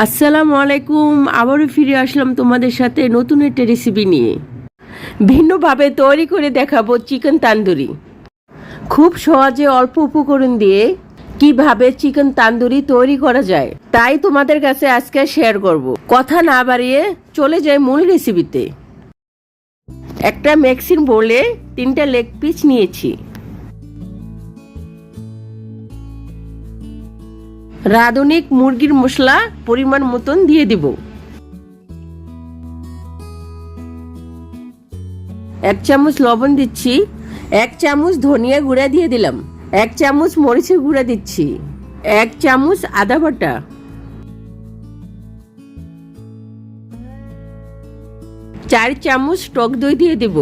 আসসালামু আলাইকুম। আবারও ফিরে আসলাম তোমাদের সাথে নতুন একটা রেসিপি নিয়ে। ভিন্নভাবে তৈরি করে দেখাবো চিকেন তান্দুরি। খুব সহজে অল্প উপকরণ দিয়ে কিভাবে চিকেন তান্দুরি তৈরি করা যায় তাই তোমাদের কাছে আজকে শেয়ার করব। কথা না বাড়িয়ে চলে যাই মূল রেসিপিতে। একটা মিক্সিং বোলে 3টা লেগ পিস নিয়েছি। রাঁধুনি মুরগির মশলা পরিমাণ মতন দিয়ে দিব। 1 চামচ লবণ দিচ্ছি। 1 চামচ ধনিয়া গুঁড়া দিয়ে দিলাম। 1 চামচ মরিচের গুঁড়া দিচ্ছি। 1 চামচ আদা বাটা। চার চামচ টক দই দিয়ে দিব।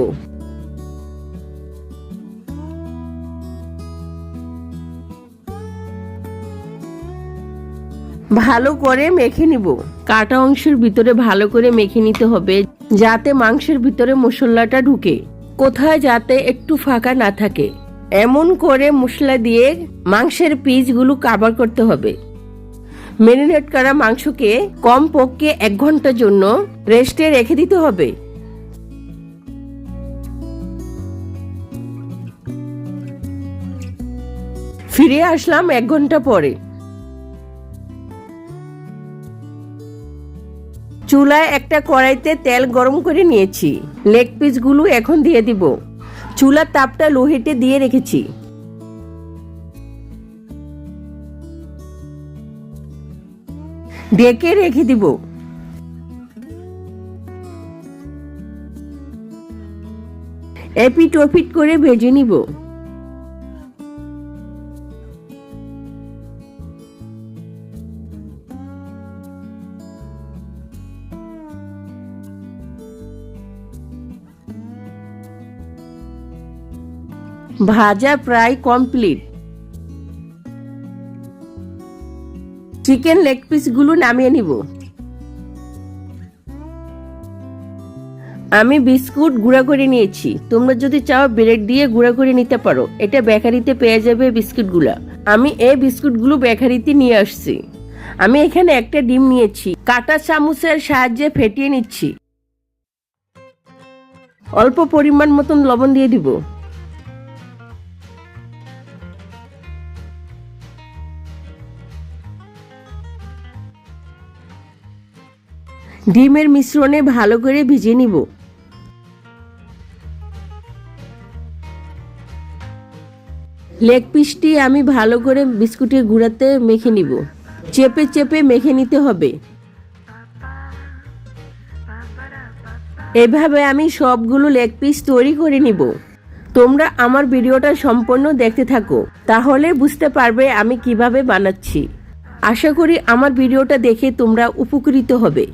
ভালো করে মেখে নিব। কাটা অংশের ভিতরে ভালো করে মেখে নিতে হবে যাতে মাংসের ভিতরে মশলাটা ঢুকে, কোথায় যাতে একটু ফাঁকা না থাকে। এমন করে মশলা দিয়ে মাংসের পিসগুলো কভার করতে হবে। ম্যারিনেট করা মাংসকে কমপক্ষে 1 ঘন্টার জন্য রেস্টে রেখে দিতে হবে। ফিরে আসলাম 1 ঘন্টা পরে। চুলায় একটা কড়াইতে তেল গরম করে নিয়েছি। লেগ পিসগুলো এখন দিয়ে দিব। চুলার তাপটা লো হিটে দিয়ে রেখেছি। ঢেকে রেখে দিব। এপিট ওপিট করে ভেজে নিব। ভাজা প্রায় কমপ্লিট। চিকেন লেগ পিসগুলো নামিয়ে নিব। আমি বিস্কুট গুঁড়া করে নিয়েছি। তোমরা যদি চাও ব্রেড দিয়ে গুঁড়া করে নিতে পারো। এটা বেকারিতে পেয়ে যাবে বিস্কুটগুলা। আমি এই বিস্কুটগুলো বেকারিতে নিয়ে আসছি। আমি এখানে একটা ডিম নিয়েছি। কাঁটা চামচের সাহায্যে ফেটিয়ে নিচ্ছি। অল্প পরিমাণ মতন লবণ দিয়ে দিব। ডিমের মিশ্রণে ভালো করে ভিজিয়ে নিব। লেগ পিসটি আমি ভালো করে বিস্কুটের গুঁড়াতে মেখে নিব। চেপে চেপে মেখে নিতে হবে। এভাবে আমি সবগুলো লেগ পিস তৈরি করে নিব। তোমরা আমার ভিডিওটা সম্পূর্ণ দেখতে থাকো, তাহলে বুঝতে পারবে আমি কিভাবে বানাচ্ছি। আশা করি আমার ভিডিওটা দেখে তোমরা উপকৃত হবে।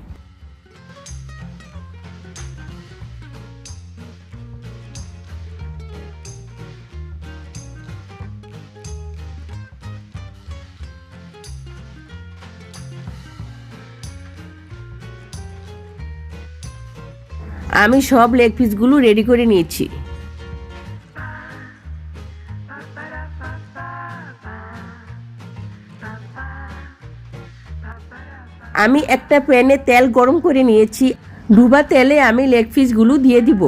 আমি সব লেগ পিসগুলো রেডি করে নিয়েছি। আমি একটা প্যানে তেল গরম করে নিয়েছি। ডুবা তেলে আমি লেগ পিসগুলো দিয়ে দিব।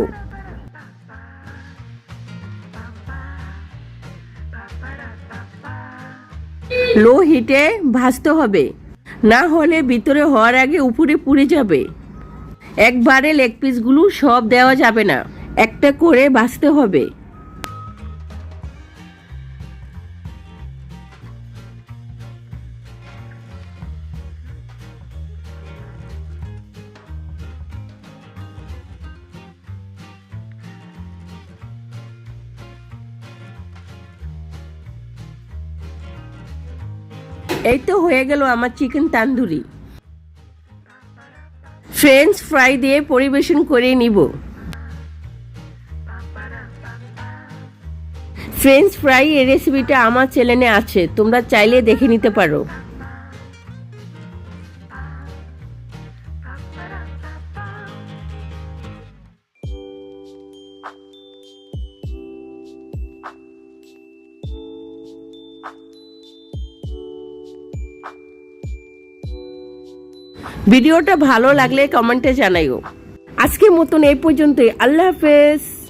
লো হিটে ভাজতে হবে, না হলে ভিতরে হওয়ার আগে উপরে পুড়ে যাবে। একবারে লেগ পিসগুলো সব দেওয়া যাবে না, একটা করে ভাজতে হবে। এই তো হয়ে গেল আমার চিকেন তান্দুরি। ফ্রেঞ্চ ফ্রাই দিয়ে পরিবেশন করে নিব। ফ্রেঞ্চ ফ্রাই এর রেসিপিটা আমার চ্যানেলে আছে, তোমরা চাইলে দেখে নিতে পারো। ভিডিওটা ভালো লাগলে কমেন্টে জানাইও। আজকের মতন এই পর্যন্তই। আল্লাহ হাফেজ।